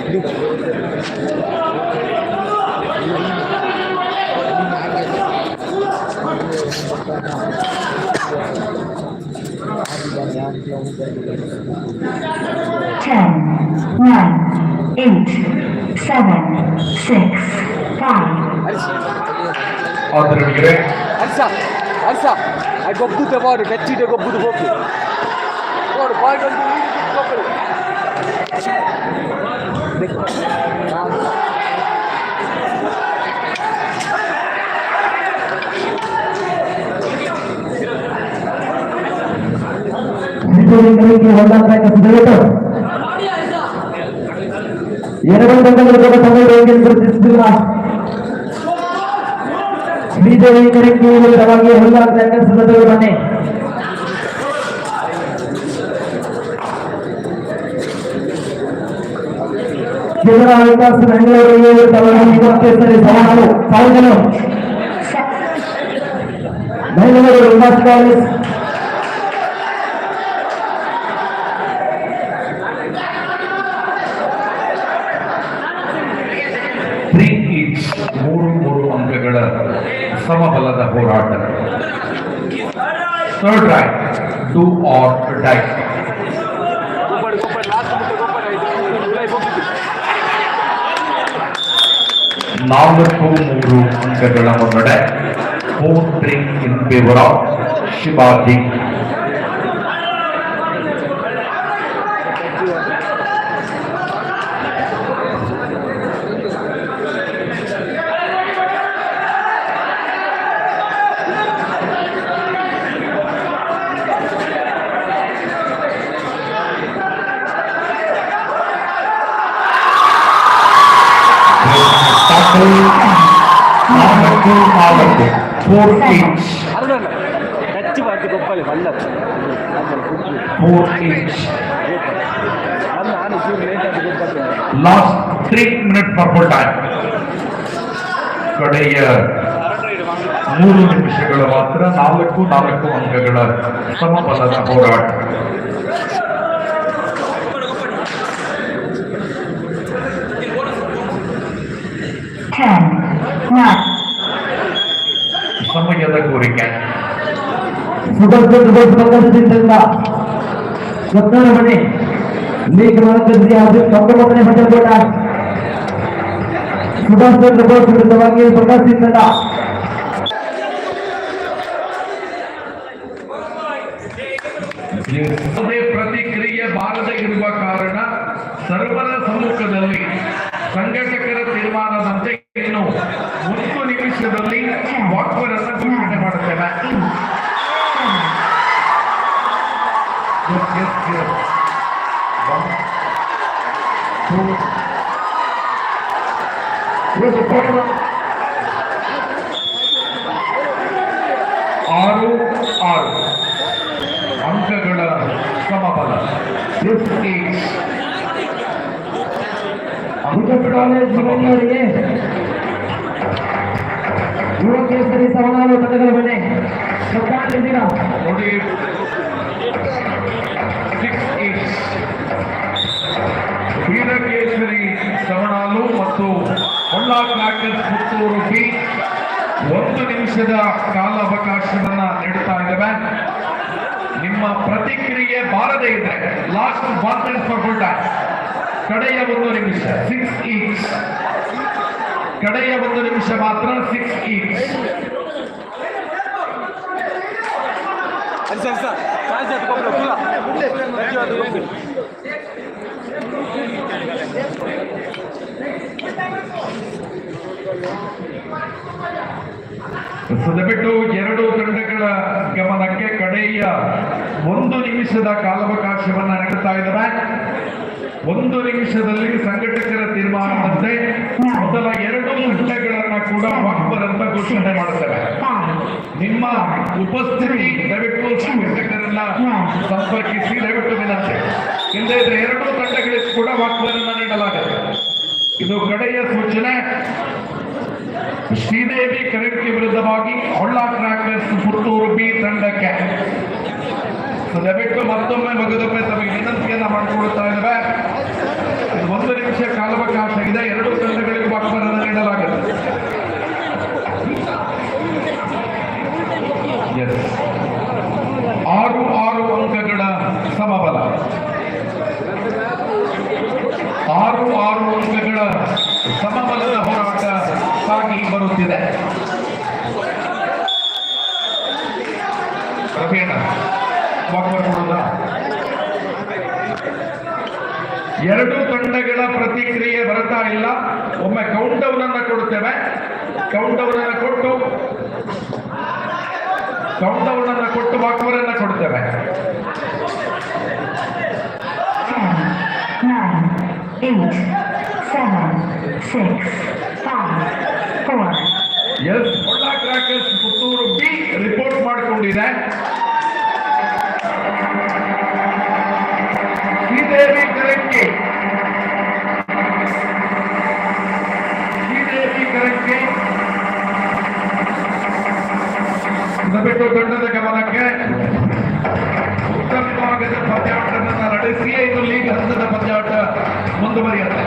10, 9, 8, 7, 6, 5. ಆದರಣೀಯರೇ, ಅರ್ಸ ಗೊಬ್ಬುದ ಬಾರು ನೆಚ್ಚಿದ ಗೊಬ್ಬುದು ಹೋಗಿ ನೋಡು ಬಾಯ್ ಬಂದು ಗೊಬ್ಬರು ಎರಡು ತಂಡಗಳು ಕೂಡ ತಮ್ಮೊಂದಿಗೆ ಗುರುತಿಸುತ್ತಿಲ್ಲ. ಶ್ರೀದೇವಿ ಕಡೆಗೆ ವಿರುದ್ಧವಾಗಿ ಹೊಲ್ಲಾಟ ಸದಸ್ಯರು ಬನ್ನಿ. ಕೇಂದ್ರ ವಿಕಾಸ ಬೆಂಗಳೂರಿಗೆ ವಿರುದ್ಧವಾಗಿ ಸವಾಲು ಸಾವುಗಳು ಬೆಂಗಳೂರು ವಿಕಾಸ್ ಕಾಲೇಜ್ ಮೂರು ಅಂಕಗಳ ಸಮಬಲದ ಹೋರಾಟ. Third right, do or die. 4-3 ಅಂಕಗಳ ಮುನ್ನಡೆ. 4-3 in favour of Shivaji. Last 3 minutes for full time. ಕಡೆಯ 3 ನಿಮಿಷಗಳ ಮಾತ್ರ 4 ಅಂಕಗಳ ಸಮಬಲದ ಹೋರಾಟ. ಸಮಯದ ಕೋರಿಕೆ. ಬನ್ನಿ ಲೀಗ್ ಮಾರ್ಗದಲ್ಲಿ ಅದು 9ನೇ ಪಂದ್ಯಕೂಟ ಸುಭಾಷ್ ಚಂದ್ರ ಬೋಸ್ ವಿರುದ್ಧವಾಗಿ ಪ್ರಕಾಶಿಸಿದ ಪ್ರತಿಕ್ರಿಯೆ ಬಾರದೇ ಇರುವ ಕಾರಣ ಸರ್ವರ ಸಮ್ಮುಖದಲ್ಲಿ ಸಂಘಟಕರ ತೀರ್ಮಾನದಂತೆ ಇನ್ನು 1 ನಿಮಿಷದಲ್ಲಿ ವಾಕ್ವರನ್ನು ಘೋಷಣೆ ಮಾಡುತ್ತೇವೆ. ಆರು ಅಂಕಗಳ ಸಮಬಲ. ಕಾಲೇಜ್ ಬೆಂಗಳೂರಿಗೆ ಯುವ ಕೇಸರಿ ಸವಾಲು ಪದಗಳ ಬೆಲೆ ನೋಡಿ. 6-8 ವೀರಕೇಸರಿ ಸವಣಾಲು ಮತ್ತು ಹೊಳ್ಳಾ ಕ್ರಾಕರ್ಸ್ ಪುತ್ತೂರು ಬಿ 1 ನಿಮಿಷದ ಕಾಲಾವಕಾಶವನ್ನ ನೀಡುತ್ತಾ ಇದ್ದೇವೆ. ನಿಮ್ಮ ಪ್ರತಿಕ್ರಿಯೆ ಬಾರದೇ ಇದ್ರೆ last 1 minute for full time. ಕಡೆಯ 1 ನಿಮಿಷ 6-8. ಕಡೆಯ 1 ನಿಮಿಷ ಮಾತ್ರ 6-8. ದಯವಿಟ್ಟು 2 ತಂಡಗಳ ಗಮನಕ್ಕೆ ಕಡೆಯ 1 ನಿಮಿಷದ ಕಾಲಾವಕಾಶವನ್ನ ನೀಡುತ್ತಾ ಇದ್ದಾರೆ. 1 ನಿಮಿಷದಲ್ಲಿ ಸಂಘಟಕರ ತೀರ್ಮಾನದಂತೆ ಮೊದಲ 2 ತಂಡಗಳನ್ನ ಕೂಡ ವಾಕ್ಬರ್ ಅಂತ ಘೋಷಣೆ ಮಾಡುತ್ತೇವೆ. ನಿಮ್ಮ ಉಪಸ್ಥಿತಿ ದಯವಿಟ್ಟು ಸಂಘಟಕರನ್ನ ಸಂಪರ್ಕಿಸಿ ದಯವಿಟ್ಟು ವಿನಂತಿ. ಇಲ್ಲದೆ 2 ತಂಡಗಳಿಗೂ ಕೂಡ ವಾಕ್ಬರನ್ನ ನೀಡಲಾಗುತ್ತೆ. ಇದು ಕಡೆಯ ಸೂಚನೆ. ಶ್ರೀದೇವಿ ಕರೆಕ್ಟ್ಗೆ ವಿರುದ್ಧವಾಗಿ ಹೊಳ್ಳಾ ಕ್ರಾಕರ್ಸ್ ಪುತ್ತೂರು ಬಿ ತಂಡಕ್ಕೆ. ದಯವಿಟ್ಟು ಮತ್ತೊಮ್ಮೆ ಮಗದೊಮ್ಮೆ ತಮಗೆ ವಿನಂತಿಯನ್ನ ಮಾಡಿಕೊಡುತ್ತಾ ಇದ್ದೇವೆ. 1 ನಿಮಿಷ ಕಾಲ ಎರಡು ತಂಡಗಳ ಪ್ರತಿಕ್ರಿಯೆ ಬರ್ತಾ ಇಲ್ಲ. ಒಮ್ಮೆ ಕೌಂಟ್ ಡೌನ್ ಅನ್ನ ಕೊಡುತ್ತೇವೆ. ಕೌಂಟ್ ಡೌನ್ ಅನ್ನ ಕೊಟ್ಟು ವಾಕ್ವರನ್ನ ಕೊಡ್ತೇವೆ. 10, 9, 8, 7, 6, 5, 4. S, Holla crackers Puttur B report ಮಾಡಿಕೊಂಡಿದೆ. ಶ್ರೀದೇವಿ ಕರಂಕೆ ಬಿಟ್ಟು ತಂಡದ ಗಮನಕ್ಕೆ ಉತ್ತಮವಾದ ಪಂದ್ಯಾಟವನ್ನು ನಡೆಸಿ ಇದು ಲೀಗ್ ಹಂತದ ಪಂದ್ಯಾಟ ಮುಂದುವರಿಯುತ್ತೆ.